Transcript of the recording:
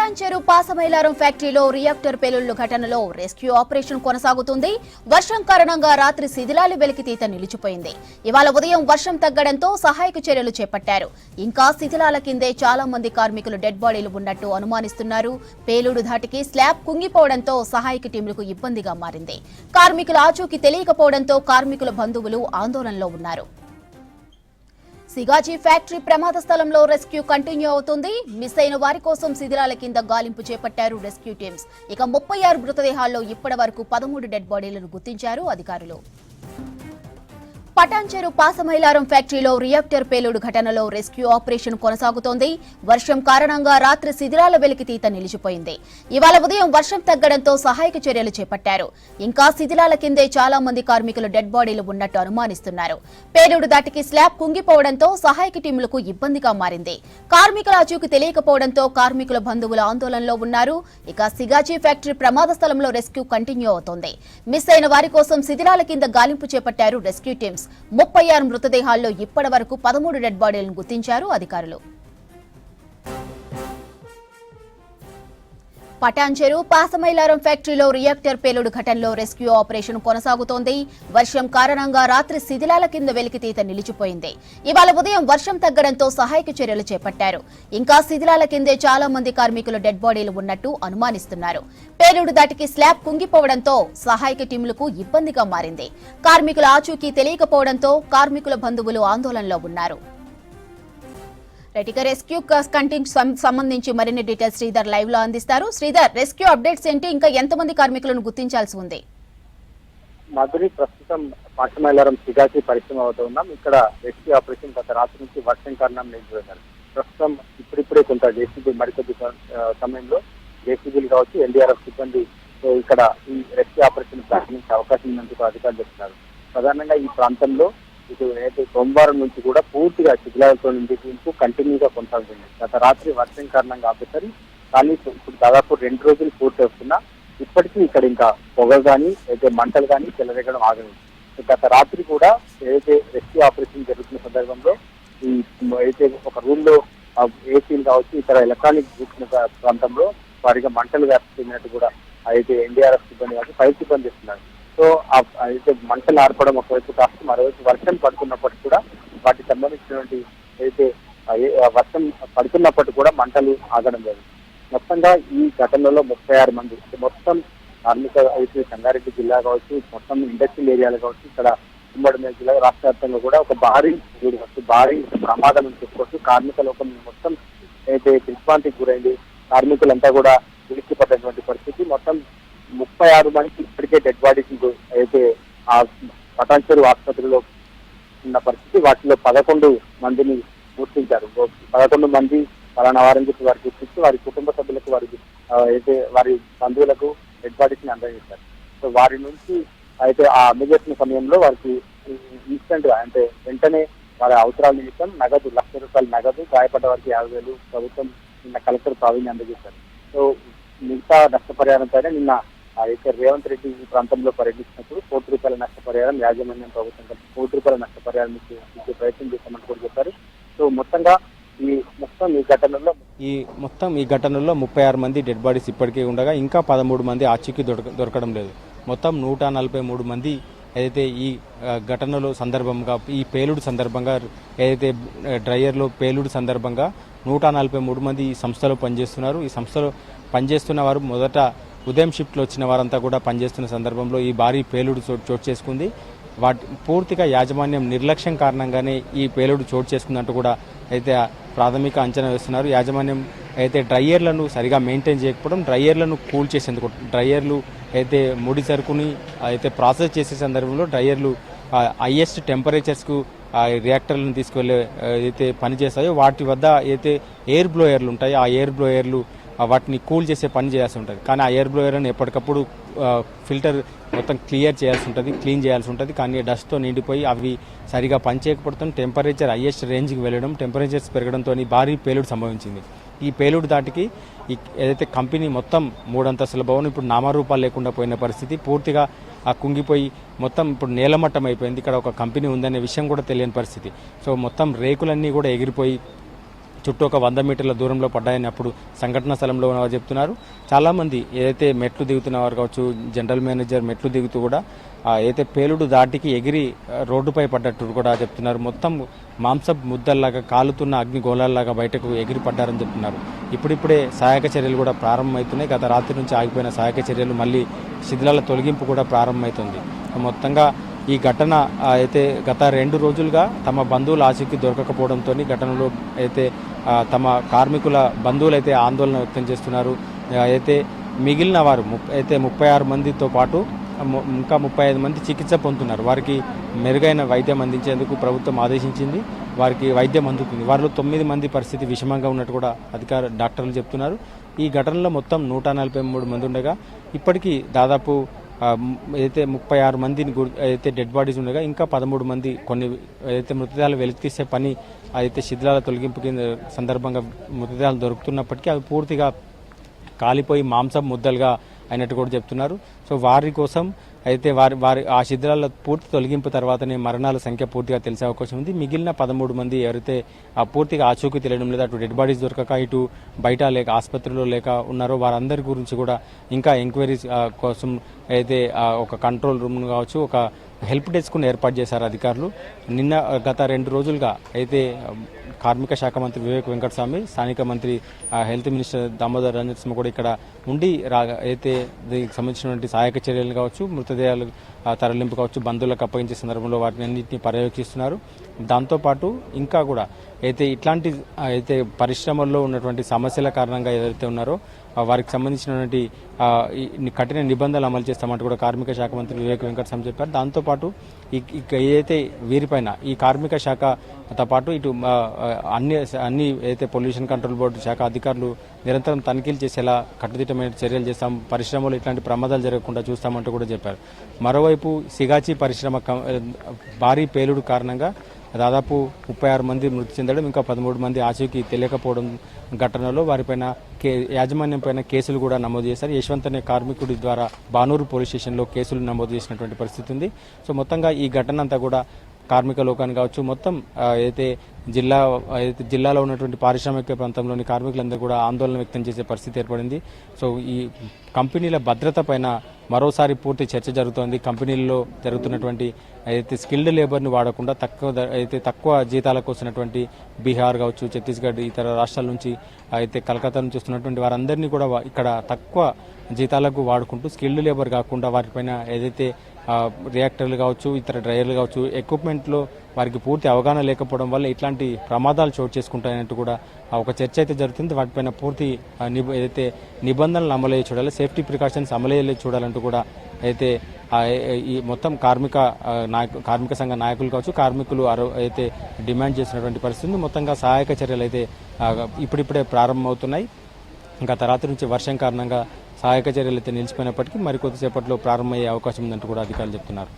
పటాన్చెరు పాసమైలారం ఫ్యాక్టరీలో రియాక్టర్ పేలుళ్ల ఘటనలో rescue operation కొనసాగుతుంది. వర్షం కారణంగా రాత్రి శిథిలాలు వెలికితీత నిలిచిపోయింది. ఇవాళ ఉదయం వర్షం తగ్గడంతో సహాయక చర్యలు చేపట్టారు. ఇంకా శిథిలాల కిందే చాలా మంది కార్మికులు డెడ్ బాడీలు ఉన్నట్టు అనుమానిస్తున్నారు. పేలుడు ధాటికి స్లాబ్ కుంగిపోవడంతో సహాయక టీంలకు ఇబ్బందిగా మారింది. కార్మికుల ఆచూకీ తెలియకపోవడంతో కార్మికుల బంధువులు ఆందోళనలో ఉన్నారు. సిగాజీ ఫ్యాక్టరీ ప్రమాద స్థలంలో రెస్క్యూ కంటిన్యూ అవుతుంది. మిస్ అయిన వారి కోసం శిథిలాల కింద గాలింపు చేపట్టారు రెస్క్యూ టీమ్స్. ఇక 36 మృతదేహాల్లో ఇప్పటి వరకు 13 డెడ్ బాడీలను గుర్తించారు అధికారులు. పటాన్చెరు పాసమైలారం ఫ్యాక్టరీలో రియాక్టర్ పేలుడు ఘటనలో రెస్క్యూ ఆపరేషన్ కొనసాగుతోంది. వర్షం కారణంగా రాత్రి శిథిలాల వెలికితీత నిలిచిపోయింది. ఇవాళ ఉదయం వర్షం తగ్గడంతో సహాయక చర్యలు చేపట్టారు. ఇంకా శిథిలాల కిందే చాలా మంది కార్మికులు డెడ్ బాడీలు ఉన్నట్టు అనుమానిస్తున్నారు. పేలుడు దాటికి స్లాబ్ కుంగిపోవడంతో సహాయక టీంలకు ఇబ్బందిగా మారింది. కార్మికుల ఆచూకీ తెలియకపోవడంతో కార్మికుల బంధువులు ఆందోళనలో ఉన్నారు. ఇక సిగాజీ ఫ్యాక్టరీ ప్రమాద స్థలంలో రెస్క్యూ కంటిన్యూ అవుతోంది. మిస్ అయిన వారి కోసం శిథిలాల కింద గాలింపు చేపట్టారు రెస్క్యూ టీమ్స్. 36 మృతదేహాల్లో ఇప్పటి వరకు 13 డెడ్ బాడీలను గుర్తించారు అధికారులు. పటాన్చెరు పాసమైలారం ఫ్యాక్టరీలో రియాక్టర్ పేలుడు ఘటనలో రెస్క్యూ ఆపరేషన్ కొనసాగుతోంది. వర్షం కారణంగా రాత్రి శిథిలాల కింద వెలికితీత నిలిచిపోయింది. ఇవాళ ఉదయం వర్షం తగ్గడంతో సహాయక చర్యలు చేపట్టారు. ఇంకా శిథిలాల కిందే చాలా మంది కార్మికులు డెడ్ బాడీలు ఉన్నట్టు అనుమానిస్తున్నారు. పేలుడు దాటికి స్లాబ్ కుంగిపోవడంతో సహాయక టీంలకు ఇబ్బందిగా మారింది. కార్మికుల ఆచూకీ తెలియకపోవడంతో కార్మికుల బంధువులు ఆందోళనలో ఉన్నారు. రెస్క్యూ కంటింగ్ సంబంధించి మరిన్ని డీటెయిల్స్ శ్రీధర్ లైవ్ లో అందిస్తారు. శ్రీధర్, రెస్క్యూ అప్డేట్స్ ఏంటి? ఇంకా ఎంతమంది కార్మికులను గుర్తించాల్సి ఉంది? మాధురి, ప్రస్తుతం పాసమైలారం సిగాజీ పరిశ్రమ అవుతున్నాం. ఇక్కడ రెస్క్యూ ఆపరేషన్ గత రాత్రి నుంచి వర్షం కారణంగా నిలిచిపోయినారు. ప్రస్తుతం ఇప్పుడిప్పుడే కొంత జేసీబీ మరికొద్ది సమయంలో జేసీబీలు కావచ్చు, ఎన్డీఆర్ఎఫ్ సిబ్బంది ఇక్కడ ఈ రెస్క్యూ ఆపరేషన్ ప్రారంభించే అవకాశం ఉందంటూ అధికారులు చెప్తున్నారు. ప్రధానంగా ఈ ప్రాంతంలో ఇటు ఏదైతే సోమవారం నుంచి కూడా పూర్తిగా శిథిలాలతో నిండిపోయింటూ కంటిన్యూగా కొనసాగుతుంది. గత రాత్రి వర్షం కారణంగా ఆపేసరి కానీ ఇప్పుడు దాదాపు 2 రోజులు పూర్తి అవుతున్నా ఇప్పటికీ ఇక్కడ ఇంకా పొగ కానీ అయితే మంటలు కానీ చెలరేగడం ఆగలేదు. గత రాత్రి కూడా ఏదైతే రెస్క్యూ ఆపరేషన్ జరుగుతున్న సందర్భంలో ఈ అయితే ఒక రూమ్ లో ఏసీలు కావచ్చు, ఇతర ఎలక్ట్రానిక్ చూసిన ప్రాంతంలో వారిగా మంటలు వ్యాప్తినట్టు కూడా అయితే ఎన్డీఆర్ఎఫ్ సిబ్బంది కావచ్చు, ఫైర్ సిబ్బంది ఇస్తున్నారు. సో అయితే మంటలు ఆర్పడం ఒకవైపు కాస్త మరోవైపు వర్షం పడుతున్నప్పటికీ కూడా వాటికి సంబంధించినటువంటి అయితే వర్షం పడుతున్నప్పటికీ కూడా మంటలు ఆగడం లేదు. మొత్తంగా ఈ ఘటనలో 36 మంది మొత్తం కార్మిక అయితే సంగారెడ్డి జిల్లా కావచ్చు, మొత్తం ఇండస్ట్రియల్ ఏరియాలు కావచ్చు, ఇక్కడ ఉమ్మడి జిల్లా రాష్ట్ర వ్యాప్తంగా కూడా ఒక భారీ ప్రమాదం చెప్పుకోవచ్చు. కార్మిక లోకం మొత్తం అయితే దిగ్భ్రాంతికి గురైంది. కార్మికులంతా కూడా ఉలిక్కిపడ్డటువంటి పరిస్థితి. మొత్తం 36 మంది ఇప్పటికే డెడ్ బాడీస్ అయితే ఆ పటాన్చెరు ఆసుపత్రిలో ఉన్న పరిస్థితి. వాటిలో 11 మందిని గుర్తించారు. 11 మంది పలానా వారని చెప్పి వారికి గుర్తించి వారి కుటుంబ సభ్యులకు వారికి అయితే వారి బంధువులకు డెడ్ బాడీస్ ని అందజేశారు. సో వారి నుంచి అయితే ఆ అందజేసిన సమయంలో వారికి ఇన్స్టెంట్ గా అంటే వెంటనే వారి అవసరాల నిమిత్తం నగదు ₹1,00,000 నగదు, గాయపడ్డ వారికి 50,000 ప్రభుత్వం నిన్న కలెక్టర్ ప్రావీణ్యం అందజేశారు. సో మిగతా నష్టపరిహారం పైన నిన్న అయితే రేవంత్ రెడ్డి ఈ ప్రాంతంలో పర్యటించినప్పుడు ₹1,00,00,000 నష్టపరిహారం యాజమాన్యం ప్రభుత్వం ₹1,00,00,000 నష్టపరిహారం ఇచ్చే ప్రయత్నం చేశామని కూడా చెప్పారు. సో మొత్తంగా ఈ ఘటనలో 36 మంది డెడ్ బాడీస్ ఇప్పటికే ఉండగా ఇంకా 13 మంది ఆచూకీ దొరకడం లేదు. మొత్తం 143 మంది ఏదైతే ఈ ఘటనలో సందర్భంగా ఈ పేలుడు సందర్భంగా ఏదైతే డ్రైయర్లో పేలుడు సందర్భంగా 143 మంది ఈ సంస్థలో పనిచేస్తున్నారు. ఈ సంస్థలో పనిచేస్తున్న వారు మొదట ఉదయం షిఫ్ట్లో వచ్చిన వారంతా కూడా పనిచేస్తున్న సందర్భంలో ఈ భారీ పేలుడు చోటు చేసుకుంది. పూర్తిగా యాజమాన్యం నిర్లక్ష్యం కారణంగానే ఈ పేలుడు చోటు చేసుకుందంటూ కూడా అయితే ప్రాథమిక అంచనా వేస్తున్నారు. యాజమాన్యం అయితే డ్రైయర్లను సరిగా మెయింటైన్ చేయకపోవడం, డ్రైయర్లను కూల్ చేసేందుకు డ్రైయర్లు అయితే ముడి సరుకుని అయితే ప్రాసెస్ చేసే సందర్భంలో డ్రైయర్లు హైయెస్ట్ టెంపరేచర్స్కు రియాక్టర్లను తీసుకువెళ్ళే అయితే పనిచేస్తాయో వాటి వద్ద అయితే ఎయిర్ బ్లోయర్లు ఉంటాయి. ఆ ఎయిర్ బ్లోయర్లు వాటిని కూల్ చేసే పని చేయాల్సి ఉంటుంది. కానీ ఆ ఎయిర్ బ్లోయర్ని ఎప్పటికప్పుడు ఫిల్టర్ మొత్తం క్లియర్ చేయాల్సి ఉంటుంది, క్లీన్ చేయాల్సి ఉంటుంది. కానీ డస్ట్తో నిండిపోయి అవి సరిగా పనిచేయకపోవడం, టెంపరేచర్ హైయెస్ట్ రేంజ్కి వెళ్ళడం, టెంపరేచర్స్ పెరగడంతో భారీ పేలుడు సంభవించింది. ఈ పేలుడు దాటికి ఏదైతే కంపెనీ మొత్తం 3 అంతస్తుల భవనం ఇప్పుడు నామరూపాలు లేకుండా పోయిన పరిస్థితి. పూర్తిగా కుంగిపోయి మొత్తం ఇప్పుడు నేలమట్టం అయిపోయింది. ఇక్కడ ఒక కంపెనీ ఉందనే విషయం కూడా తెలియని పరిస్థితి. సో మొత్తం రేకులన్నీ కూడా ఎగిరిపోయి చుట్టూ ఒక 100 మీటర్ల దూరంలో పడ్డాయని అప్పుడు సంఘటన స్థలంలో ఉన్నవారు చెప్తున్నారు. చాలామంది ఏదైతే మెట్లు దిగుతున్నవారు కావచ్చు, జనరల్ మేనేజర్ మెట్లు దిగుతూ కూడా ఏదైతే పేలుడు దాటికి ఎగిరి రోడ్డుపై పడ్డట్టు కూడా చెప్తున్నారు. మొత్తం మాంసపు ముద్దల్లాగా కాలుతున్న అగ్నిగోళాల్లాగా బయటకు ఎగిరి పడ్డారని చెప్తున్నారు. ఇప్పుడిప్పుడే సహాయక చర్యలు కూడా ప్రారంభమవుతున్నాయి. గత రాత్రి నుంచి ఆగిపోయిన సహాయక చర్యలు మళ్ళీ శిథిలాల తొలగింపు కూడా ప్రారంభమవుతుంది. మొత్తంగా ఈ ఘటన అయితే గత 2 రోజులుగా తమ బంధువుల ఆచూకీ దొరకకపోవడంతో ఘటనలో అయితే తమ కార్మికుల బంధువులు అయితే ఆందోళన వ్యక్తం చేస్తున్నారు. అయితే మిగిలిన వారు అయితే 36 మందితో పాటు ఇంకా 35 మంది చికిత్స పొందుతున్నారు. వారికి మెరుగైన వైద్యం అందించేందుకు ప్రభుత్వం ఆదేశించింది. వారికి వైద్యం అందుతుంది. వారిలో 9 మంది పరిస్థితి విషమంగా ఉన్నట్టు కూడా డాక్టర్లు చెప్తున్నారు. ఈ ఘటనలో మొత్తం 143 మంది ఉండగా ఇప్పటికీ దాదాపు అయితే 36 మందిని అయితే డెడ్ బాడీస్ ఉండగా ఇంకా 13 మంది కొన్ని అయితే మృతదేహాలు వెలికితీసే పని అయితే శిథిలాల తొలగింపు సందర్భంగా మృతదేహాలు దొరుకుతున్నప్పటికీ అవి పూర్తిగా కాలిపోయి మాంసం ముద్దలుగా అయినట్టు కూడా చెప్తున్నారు. సో వారి కోసం అయితే వారి ఆ శిథిలాల పూర్తి తొలగింపు తర్వాతనే మరణాల సంఖ్య పూర్తిగా తెలిసే అవకాశం ఉంది. మిగిలిన 13 మంది ఎవరైతే పూర్తిగా ఆచూకీ తెలియడం లేదు, అటు డెడ్ బాడీస్ దొరకక ఇటు బయట లేక ఆసుపత్రిలో లేక ఉన్నారో వారందరి గురించి కూడా ఇంకా ఎంక్వైరీస్ కోసం అయితే ఒక కంట్రోల్ రూమ్ కావచ్చు, ఒక హెల్ప్ డెస్క్ను ఏర్పాటు చేశారు అధికారులు. గత 2 రోజులుగా అయితే కార్మిక శాఖ మంత్రి వివేక్ వెంకటస్వామి, స్థానిక మంత్రి హెల్త్ మినిస్టర్ దామోదర్ రంజన్ సింగ్ కూడా ఇక్కడ ఉండి అయితే దీనికి సంబంధించినటువంటి సహాయక చర్యలు కావచ్చు, మృతదేహాలు తరలింపు కావచ్చు, బంధువులకు అప్పగించే సందర్భంలో వాటిని అన్నింటినీ పర్యవేక్షిస్తున్నారు. దాంతోపాటు ఇంకా కూడా అయితే ఇట్లాంటి అయితే పరిశ్రమల్లో ఉన్నటువంటి సమస్యల కారణంగా ఏదైతే ఉన్నారో వారికి సంబంధించినటువంటి కఠిన నిబంధనలు అమలు చేస్తామంటూ కూడా కార్మిక శాఖ మంత్రి వివేక్ వెంకటస్వామి చెప్పారు. దాంతోపాటు ఏదైతే వీరిపైన ఈ కార్మిక శాఖతో పాటు ఇటు అన్ని అయితే పొల్యూషన్ కంట్రోల్ బోర్డు శాఖ అధికారులు నిరంతరం తనిఖీలు చేసేలా కట్టుదిట్టమైన చర్యలు చేస్తాం, పరిశ్రమలో ఇట్లాంటి ప్రమాదాలు జరగకుండా చూస్తామంటూ కూడా చెప్పారు. మరోవైపు సిగాచి పరిశ్రమ భారీ పేలుడు కారణంగా దాదాపు 36 మంది మృతి చెందడం, ఇంకా 13 మంది ఆచూకీ తెలియకపోవడం ఘటనలో వారిపైన యాజమాన్యం పైన కేసులు కూడా నమోదు చేశారు. యశ్వంత్ అనే కార్మికుడి ద్వారా బానూరు పోలీస్ స్టేషన్లో కేసులు నమోదు చేసినటువంటి పరిస్థితి ఉంది. సో మొత్తంగా ఈ ఘటన అంతా కూడా కార్మిక లోకాన్ని కావచ్చు, మొత్తం అయితే జిల్లాలో ఉన్నటువంటి పారిశ్రామిక ప్రాంతంలోని కార్మికులందరూ కూడా ఆందోళన వ్యక్తం చేసే పరిస్థితి ఏర్పడింది. సో ఈ కంపెనీల భద్రత పైన మరోసారి పూర్తి చర్చ జరుగుతోంది. కంపెనీల్లో జరుగుతున్నటువంటి అయితే స్కిల్డ్ లేబర్ని వాడకుండా తక్కువ జీతాలకు వస్తున్నటువంటి బీహార్ కావచ్చు, ఛత్తీస్గఢ్, ఇతర రాష్ట్రాల నుంచి అయితే కలకత్తా నుంచి వస్తున్నటువంటి వారందరినీ కూడా ఇక్కడ తక్కువ జీతాలకు వాడుకుంటూ స్కిల్డ్ లేబర్ కాకుండా వారిపైన ఏదైతే రియాక్టర్లు కావచ్చు, ఇతర డ్రైవర్లు కావచ్చు, ఎక్విప్మెంట్లో వారికి పూర్తి అవగాహన లేకపోవడం వల్ల ఇట్లాంటి ప్రమాదాలు చోటు చేసుకుంటాయన్నట్టు కూడా ఒక చర్చ అయితే జరుగుతుంది. వాటిపైన పూర్తి ఏదైతే నిబంధనలు అమలయ్యే చూడాలి, సేఫ్టీ ప్రికాషన్స్ అమలయ్యే చూడాలంటూ కూడా అయితే ఈ మొత్తం కార్మిక సంఘ నాయకులు కావచ్చు, కార్మికులు అయితే డిమాండ్ చేసినటువంటి పరిస్థితి. మొత్తంగా సహాయక చర్యలు అయితే ఇప్పుడిప్పుడే ప్రారంభమవుతున్నాయి. గత రాత్రి నుంచి వర్షం కారణంగా సహాయక చర్యలు అయితే నిలిచిపోయినప్పటికీ మరికొద్దిసేపట్లో ప్రారంభమయ్యే అవకాశం ఉందంటూ కూడా అధికారులు చెప్తున్నారు.